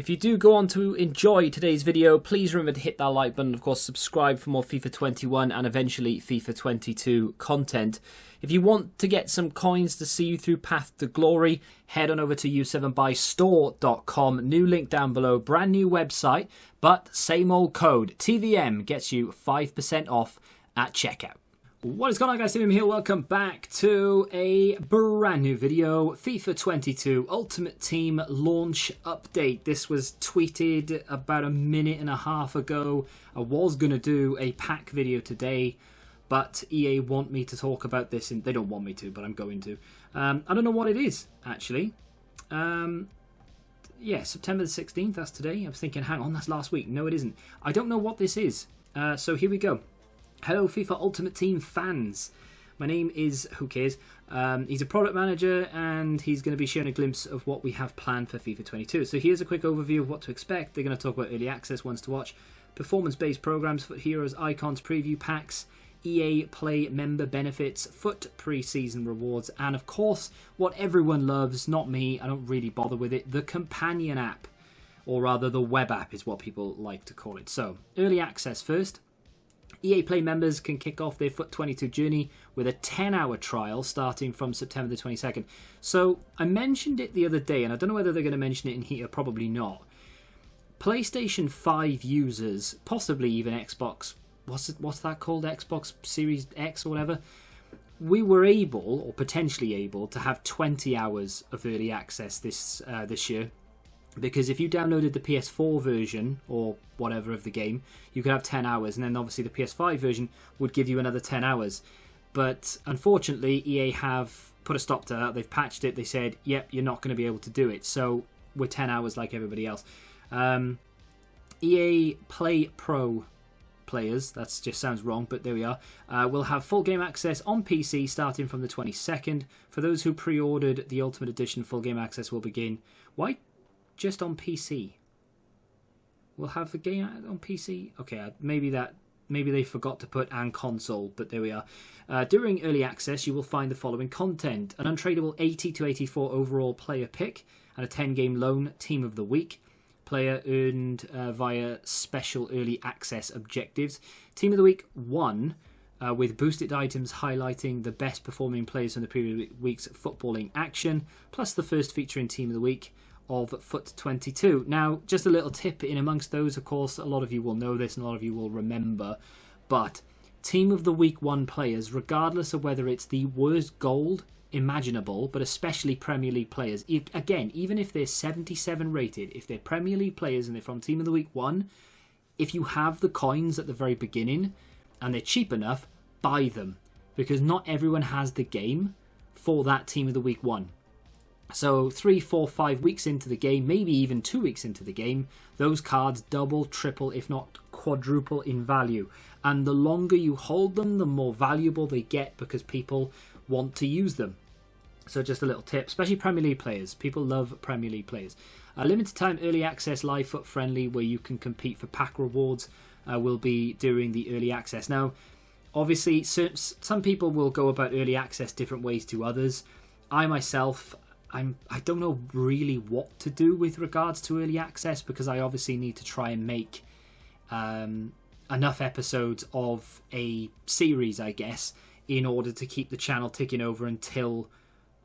If you do go on to enjoy today's video, please remember to hit that like button. Of course, subscribe for more FIFA 21 and eventually FIFA 22 content. If you want to get some coins to see you through Path to Glory, head on over to u7buystore.com. New link down below, brand new website, but same old code. TVM gets you 5% off at checkout. What is going on, guys? Tim here. Welcome back to a brand new video. FIFA 22 Ultimate Team launch update. This was tweeted about a minute and a half ago. I was going to do a pack video today, but EA want me to talk about this, and they don't want me to, but I'm going to. I don't know what it is, actually. Yeah, September the 16th, that's today. I was thinking, hang on, that's last week. No, it isn't. I don't know what this is. So here we go. Hello FIFA Ultimate Team fans. My name is, who cares, he's a product manager and he's going to be sharing a glimpse of what we have planned for FIFA 22. So here's a quick overview of what to expect. They're going to talk about early access, ones to watch, performance-based programs, FUT Heroes, icons, preview packs, EA Play member benefits, FUT pre-season rewards, and of course, what everyone loves, not me, I don't really bother with it, the companion app, or rather the web app is what people like to call it. So, early access first. EA Play members can kick off their FUT 22 journey with a 10-hour trial starting from September the 22nd. So, I mentioned it the other day, and I don't know whether they're going to mention it in here, probably not. PlayStation 5 users, possibly even Xbox, what's that called? Xbox Series X or whatever? We were able, or potentially able, to have 20 hours of early access this year. Because if you downloaded the PS4 version or whatever of the game, you could have 10 hours, and then obviously the PS5 version would give you another 10 hours. But unfortunately, EA have put a stop to that. They've patched it. They said, yep, you're not going to be able to do it. So we're 10 hours like everybody else. EA Play Pro players, that just sounds wrong, but there we are, will have full game access on PC starting from the 22nd. For those who pre-ordered the Ultimate Edition, full game access will begin. Why just on PC? We'll have the game on PC. Okay, maybe they forgot to put and console, but there we are. During early access, you will find the following content: an untradeable 80 to 84 overall player pick and a 10-game loan team of the week. Player earned via special early access objectives. Team of the week 1 with boosted items highlighting the best performing players from the previous week's footballing action, plus the first featuring team of the week of FUT 22. Now, just a little tip in amongst those, of course, a lot of you will know this and a lot of you will remember, but Team of the Week 1 players, regardless of whether it's the worst gold imaginable, but especially Premier League players, again, even if they're 77 rated, if they're Premier League players and they're from Team of the Week 1, if you have the coins at the very beginning and they're cheap enough, buy them, because not everyone has the game for that Team of the Week 1. So 3, 4, 5 weeks into the game, maybe even 2 weeks into the game, those cards double, triple, if not quadruple in value. And the longer you hold them, the more valuable they get because people want to use them. So just a little tip, especially Premier League players. People love Premier League players. Limited time early access live FUT friendly where you can compete for pack rewards will be during the early access. Now, obviously, some people will go about early access different ways to others. I myself, I don't know really what to do with regards to early access because I obviously need to try and make enough episodes of a series, I guess, in order to keep the channel ticking over until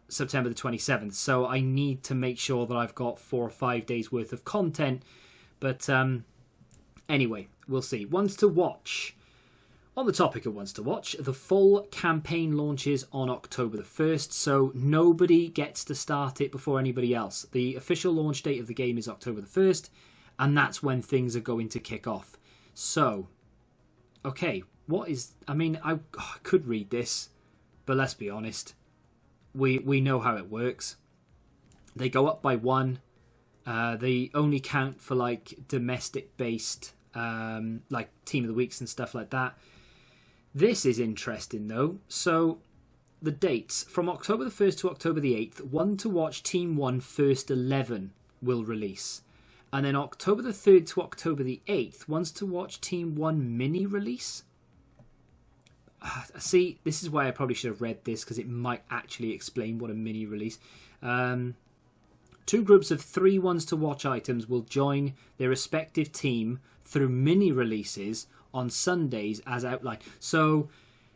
September the 27th. So I need to make sure that I've got 4 or 5 days worth of content. But anyway, we'll see. Ones to watch. On the topic of ones to watch, the full campaign launches on October the 1st, so nobody gets to start it before anybody else. The official launch date of the game is October the 1st, and that's when things are going to kick off. So, okay, what is... I mean, I could read this, but let's be honest. We know how it works. They go up by 1. They only count for, like, domestic-based, like, Team of the Weeks and stuff like that. This is interesting, though. So, the dates. From October the 1st to October the 8th, One to Watch Team 1 First 11 will release. And then October the 3rd to October the 8th, Ones to Watch Team 1 Mini release. See, this is why I probably should have read this, because it might actually explain what a mini release. 2 groups of 3 ones to watch items will join their respective team through mini releases on Sundays as outlined. So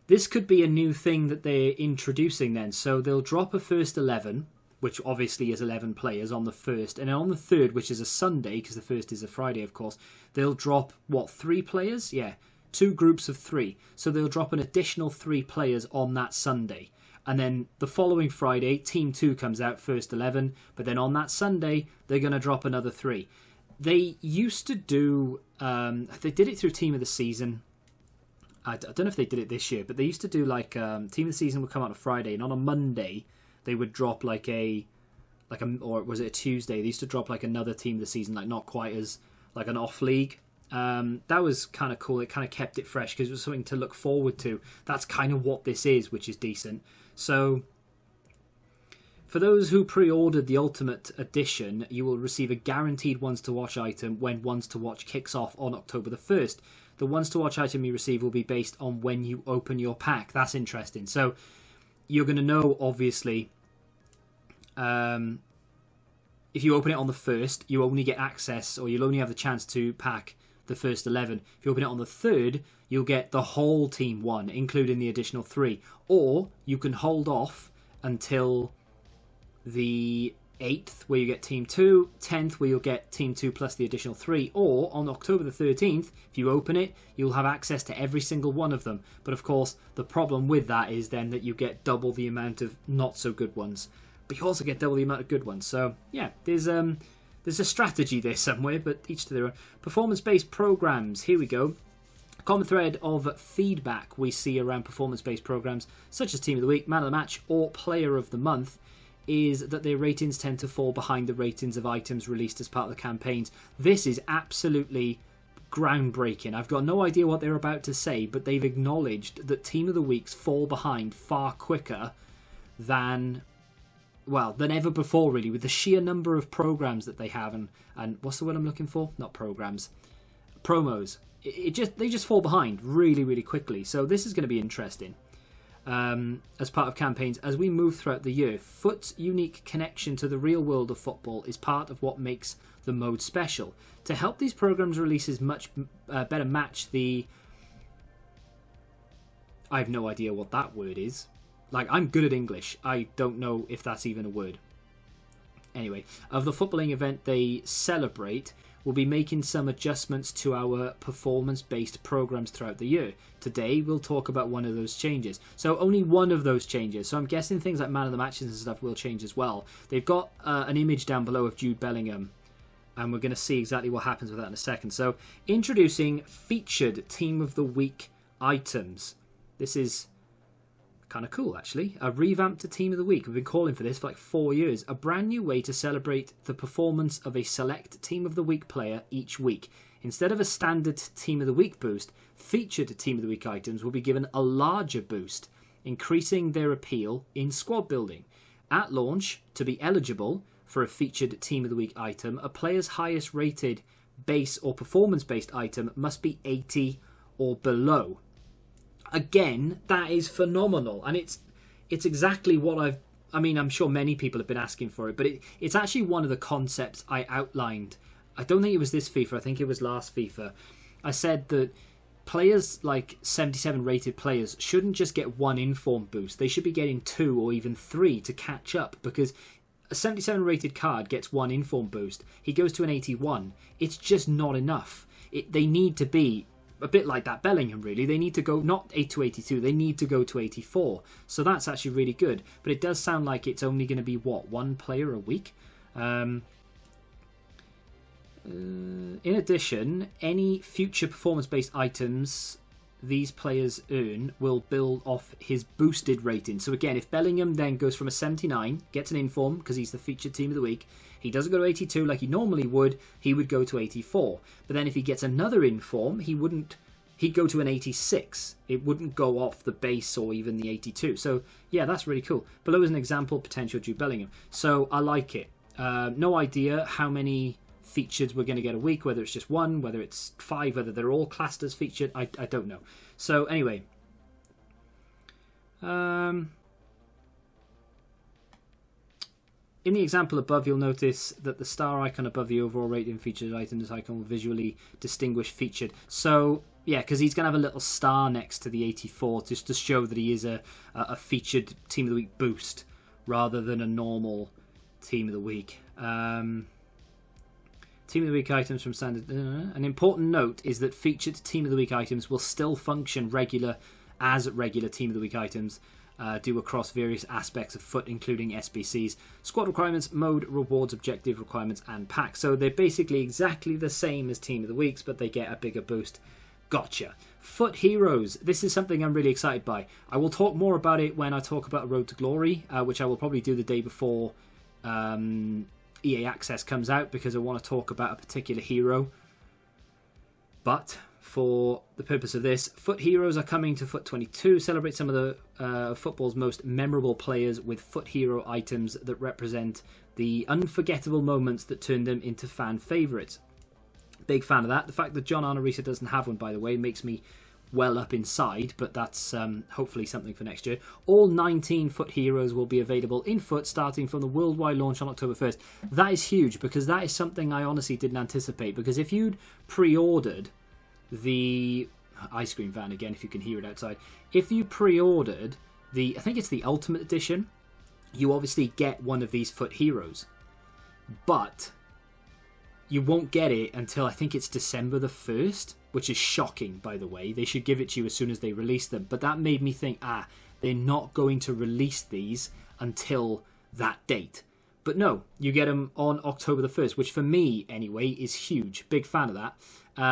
this could be a new thing that they're introducing then. So they'll drop a first 11, which obviously is 11 players on the first. And on the third, which is a Sunday, because the first is a Friday, of course, they'll drop, 3 players? Yeah, 2 groups of 3. So they'll drop an additional 3 players on that Sunday. And then the following Friday, Team 2 comes out, first 11. But then on that Sunday, they're going to drop another 3. They used to do... they did it through Team of the Season. I don't know if they did it this year, but they used to do like Team of the Season would come out on a Friday, and on a Monday they would drop or was it a Tuesday? They used to drop like another Team of the Season, like not quite as like an off league. That was kind of cool. It kind of kept it fresh because it was something to look forward to. That's kind of what this is, which is decent. So for those who pre-ordered the Ultimate Edition, you will receive a guaranteed Ones to Watch item when Ones to Watch kicks off on October the 1st. The Ones to Watch item you receive will be based on when you open your pack. That's interesting. So you're going to know, obviously, if you open it on the 1st, you only get access, or you'll only have the chance to pack the first 11. If you open it on the 3rd, you'll get the whole Team 1, including the additional 3. Or you can hold off until the 8th, where you get Team 2, 10th, where you'll get Team 2 plus the additional 3, or on October the 13th, if you open it, you'll have access to every single one of them. But of course, the problem with that is then that you get double the amount of not-so-good ones. But you also get double the amount of good ones. So, yeah, there's a strategy there somewhere, but each to their own. Performance-based programs, here we go. A common thread of feedback we see around performance-based programs, such as Team of the Week, Man of the Match, or Player of the Month, is that their ratings tend to fall behind the ratings of items released as part of the campaigns. This is absolutely groundbreaking. I've got no idea what they're about to say, but they've acknowledged that Team of the Weeks fall behind far quicker than ever before, really, with the sheer number of programs that they have. And what's the word I'm looking for? Not programs. Promos. They just fall behind really, really quickly. So this is going to be interesting. As part of campaigns, as we move throughout the year, Foot's unique connection to the real world of football is part of what makes the mode special. To help these programs' releases much better match the... I have no idea what that word is. Like, I'm good at English. I don't know if that's even a word. Anyway, of the footballing event they celebrate, we'll be making some adjustments to our performance-based programs throughout the year. Today, we'll talk about one of those changes. So only one of those changes. So I'm guessing things like Man of the Matches and stuff will change as well. They've got an image down below of Jude Bellingham, and we're going to see exactly what happens with that in a second. So introducing featured Team of the Week items. This is kind of cool, actually. A revamp to Team of the Week. We've been calling for this for like 4 years. A brand new way to celebrate the performance of a select Team of the Week player each week. Instead of a standard Team of the Week boost, featured Team of the Week items will be given a larger boost, increasing their appeal in squad building. At launch, to be eligible for a featured Team of the Week item, a player's highest rated base or performance-based item must be 80 or below. Again, that is phenomenal, and it's exactly what I'm sure many people have been asking for it, but it's actually one of the concepts I outlined. I don't think it was this FIFA, I think it was last FIFA. I said that players, like 77 rated players, shouldn't just get one inform boost. They should be getting 2 or even 3 to catch up, because a 77 rated card gets 1 inform boost. He goes to an 81. It's just not enough. They need to be a bit like that Bellingham, really. They need to go not 8 to 82, they need to go to 84. So that's actually really good. But it does sound like it's only going to be, one player a week? In addition, any future performance-based items these players earn will build off his boosted rating. So again, if Bellingham then goes from a 79, gets an inform because he's the featured Team of the Week, he doesn't go to 82 like he normally would, he would go to 84. But then if he gets another inform, he'd go to an 86. It wouldn't go off the base or even the 82. So yeah, that's really cool. Below is an example, potential Jude Bellingham. So I like it. No idea how many featured we're going to get a week, whether it's just 1, whether it's 5, whether they're all classed as featured, I don't know. So anyway, In the example above, you'll notice that the star icon above the overall rating featured items icon will visually distinguish featured. So, yeah, because he's going to have a little star next to the 84 just to show that he is a featured Team of the Week boost rather than a normal Team of the Week. Team of the Week items from standard. An important note is that featured Team of the Week items will still function as regular Team of the Week items do across various aspects of FUT, including SBCs, squad requirements, mode, rewards, objective requirements, and packs. So they're basically exactly the same as Team of the Weeks, but they get a bigger boost. Gotcha. FUT Heroes. This is something I'm really excited by. I will talk more about it when I talk about Road to Glory, which I will probably do the day before EA Access comes out, because I want to talk about a particular hero. But for the purpose of this, FUT Heroes are coming to FUT 22. Celebrate some of the football's most memorable players with FUT Hero items that represent the unforgettable moments that turned them into fan favourites. Big fan of that. The fact that John Arnorisa doesn't have one, by the way, makes me well up inside, but that's hopefully something for next year. All 19 FUT Heroes will be available in FUT starting from the worldwide launch on October 1st. That is huge, because that is something I honestly didn't anticipate, because if you'd pre-ordered the ice cream van again, if you can hear it outside, if you pre-ordered I think it's the Ultimate Edition, you obviously get one of these FUT Heroes, but you won't get it until I think it's December the 1st, which is shocking, by the way. They should give it to you as soon as they release them, but that made me think, they're not going to release these until that date. But no, you get them on October the 1st, which for me, anyway, is huge. Big fan of that.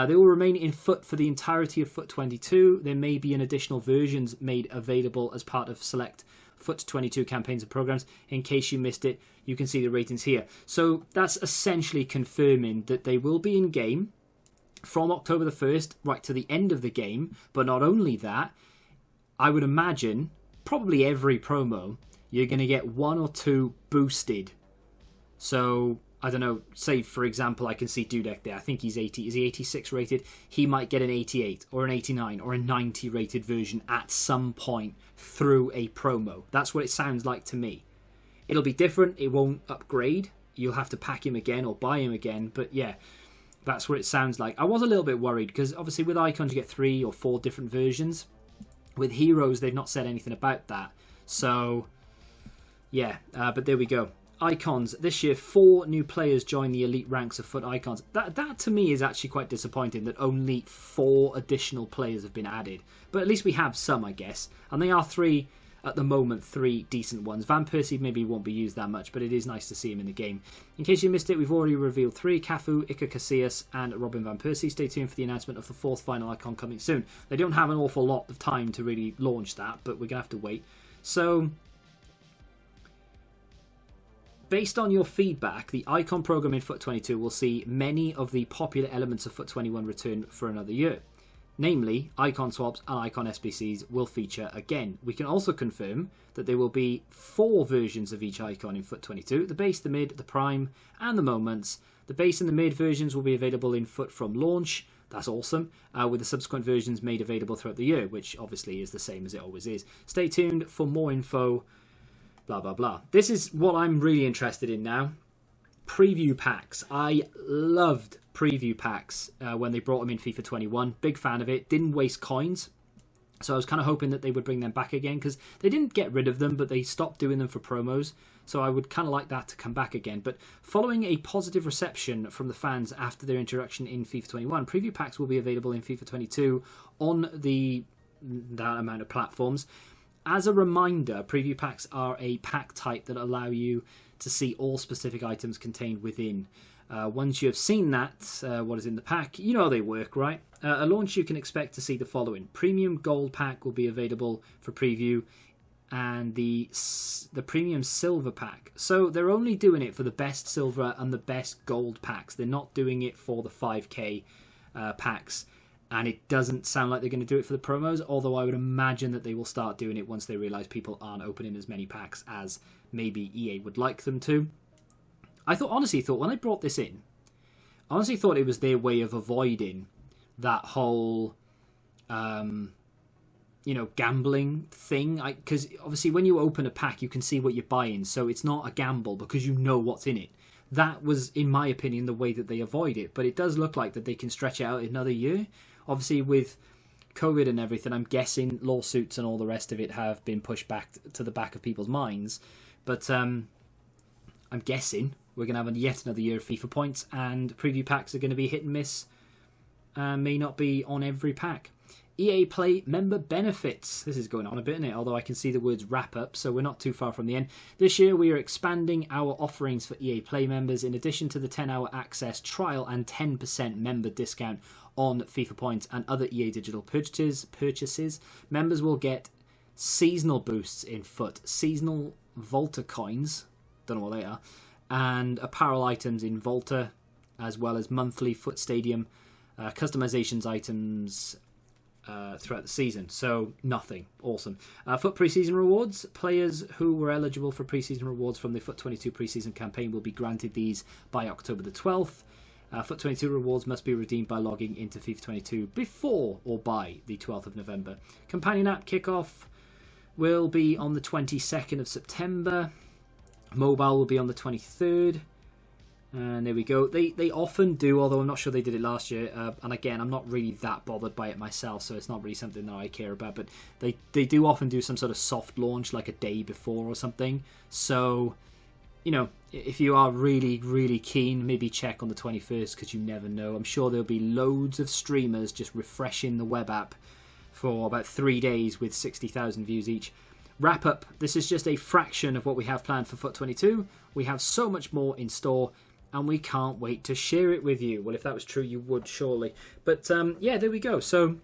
They will remain in FUT for the entirety of FUT 22. There may be an additional versions made available as part of select FUT 22 campaigns and programs. In case you missed it, you can see the ratings here. So that's essentially confirming that they will be in game from October the 1st right to the end of the game. But not only that, I would imagine probably every promo you're going to get one or two boosted. So I don't know, say for example, I can see Dudek there. I think he's 80. Is he 86 rated? He might get an 88 or an 89 or a 90 rated version at some point through a promo. That's what it sounds like to me. It'll be different. It won't upgrade. You'll have to pack him again or buy him again. But yeah, that's what it sounds like. I was a little bit worried because obviously with Icons you get 3 or 4 different versions. With Heroes, they've not said anything about that. So yeah, but there we go. Icons. This year, 4 new players join the elite ranks of FUT Icons. That to me is actually quite disappointing that only 4 additional players have been added. But at least we have some, I guess. And they are 3, at the moment, 3 decent ones. Van Persie maybe won't be used that much, but it is nice to see him in the game. In case you missed it, we've already revealed 3, Cafu, Iker Casillas and Robin Van Persie. Stay tuned for the announcement of the 4th final icon coming soon. They don't have an awful lot of time to really launch that, but we're going to have to wait. So based on your feedback, the Icon program in FUT 22 will see many of the popular elements of FUT 21 return for another year. Namely, Icon swaps and Icon SBCs will feature again. We can also confirm that there will be 4 versions of each Icon in FUT 22. The base, the mid, the prime, and the moments. The base and the mid versions will be available in FUT from launch. That's awesome. With the subsequent versions made available throughout the year, which obviously is the same as it always is. Stay tuned for more info. Blah, blah, blah. This is what I'm really interested in now. Preview packs. I loved preview packs when they brought them in FIFA 21. Big fan of it. Didn't waste coins. So I was kind of hoping that they would bring them back again, because they didn't get rid of them, but they stopped doing them for promos. So I would kind of like that to come back again. But following a positive reception from the fans after their introduction in FIFA 21, preview packs will be available in FIFA 22 on that amount of platforms. As a reminder, preview packs are a pack type that allow you to see all specific items contained within. Once you have seen that, what is in the pack, you know how they work, right? At launch, you can expect to see the following. Premium Gold pack will be available for preview, and the Premium Silver pack. So they're only doing it for the best Silver and the best Gold packs. They're not doing it for the 5k packs. And it doesn't sound like they're going to do it for the promos, although I would imagine that they will start doing it once they realise people aren't opening as many packs as maybe EA would like them to. I honestly thought when I brought this in, it was their way of avoiding that whole, gambling thing. Because obviously when you open a pack, you can see what you're buying. So it's not a gamble because you know what's in it. That was, in my opinion, the way that they avoid it. But it does look like that they can stretch it out another year. Obviously, with COVID and everything, I'm guessing lawsuits and all the rest of it have been pushed back to the back of people's minds. But I'm guessing we're going to have yet another year of FIFA points, and preview packs are going to be hit and miss. May not be on every pack. EA Play member benefits. This is going on a bit, isn't it? Although I can see the words wrap up, so we're not too far from the end. This year we are expanding our offerings for EA Play members. In addition to the 10-hour access trial and 10% member discount on FIFA points and other EA digital purchases, members will get seasonal boosts in FUT, seasonal Volta coins, don't know what they are, and apparel items in Volta, as well as monthly FUT Stadium customizations items throughout the season. So nothing. Awesome. FUT preseason rewards. Players who were eligible for preseason rewards from the FUT 22 preseason campaign will be granted these by October the 12th. FUT 22 rewards must be redeemed by logging into FIFA 22 before or by the 12th of November. Companion app kickoff will be on the 22nd of September. Mobile will be on the 23rd. And there we go. They often do, although I'm not sure they did it last year. And again, I'm not really that bothered by it myself, so it's not really something that I care about. But they do often do some sort of soft launch, like a day before or something. So, if you are really, really keen, maybe check on the 21st, because you never know. I'm sure there'll be loads of streamers just refreshing the web app for about 3 days with 60,000 views each. Wrap up. This is just a fraction of what we have planned for FUT 22. We have so much more in store, and we can't wait to share it with you. Well, if that was true, you would surely. But yeah, there we go. So,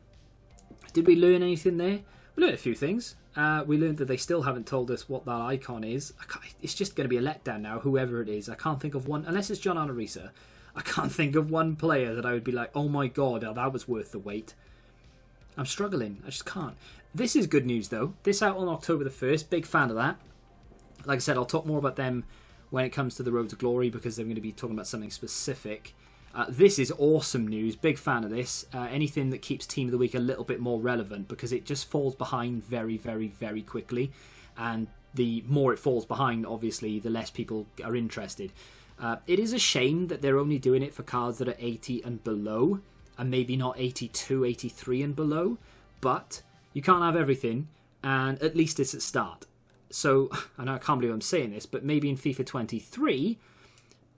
did we learn anything there? We learned a few things. We learned that they still haven't told us what that icon is. It's just going to be a letdown now, whoever it is. I can't think of one, unless it's John Arisa. I can't think of one player that I would be like, oh my god, that was worth the wait. I'm struggling. I just can't. This is good news, though. This out on October the 1st. Big fan of that. Like I said, I'll talk more about them when it comes to the Road to Glory, because they're going to be talking about something specific. This is awesome news. Big fan of this. Anything that keeps Team of the Week a little bit more relevant, because it just falls behind very, very, very quickly. And the more it falls behind, obviously, the less people are interested. It is a shame that they're only doing it for cards that are 80 and below, and maybe not 82, 83 and below. But you can't have everything, and at least it's a start. So, I know I can't believe I'm saying this, but maybe in FIFA 23,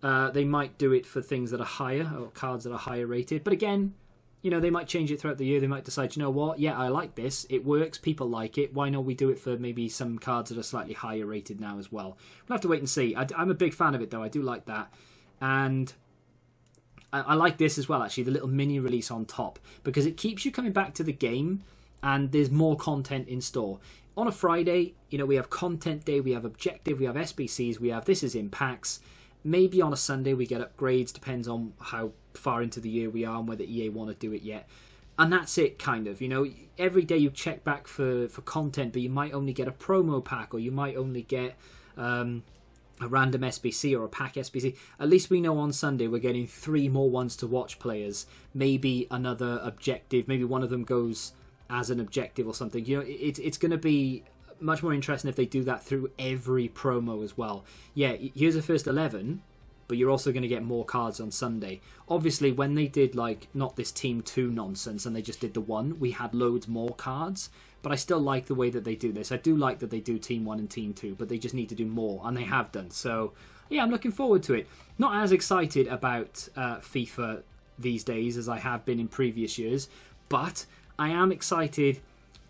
they might do it for things that are higher, or cards that are higher rated. But again, they might change it throughout the year. They might decide, you know what, yeah, I like this. It works. People like it. Why not we do it for maybe some cards that are slightly higher rated now as well? We'll have to wait and see. I'm a big fan of it, though. I do like that. And I like this as well, actually, the little mini release on top, because it keeps you coming back to the game, and there's more content in store. On a Friday, we have content day, we have objective, we have SBCs, we have this is in packs. Maybe on a Sunday we get upgrades, depends on how far into the year we are and whether EA want to do it yet. And that's it, kind of. Every day you check back for content, but you might only get a promo pack, or you might only get a random SBC or a pack SBC. At least we know on Sunday we're getting 3 more ones to watch players. Maybe another objective, maybe one of them goes as an objective or something. It's going to be much more interesting if they do that through every promo as well. Yeah, here's the first 11, but you're also going to get more cards on Sunday. Obviously, when they did not this Team 2 nonsense and they just did the 1, we had loads more cards. But I still like the way that they do this. I do like that they do Team 1 and Team 2, but they just need to do more, and they have done. So yeah, I'm looking forward to it. Not as excited about FIFA these days as I have been in previous years, but I am excited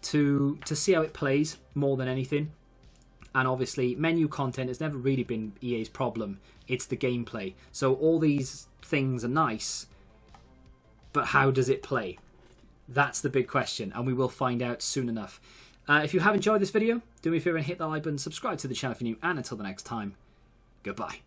to see how it plays more than anything. And obviously, menu content has never really been EA's problem. It's the gameplay. So all these things are nice, but how does it play? That's the big question, and we will find out soon enough. If you have enjoyed this video, do me a favour and hit that like button, subscribe to the channel if you're new, and until the next time, goodbye.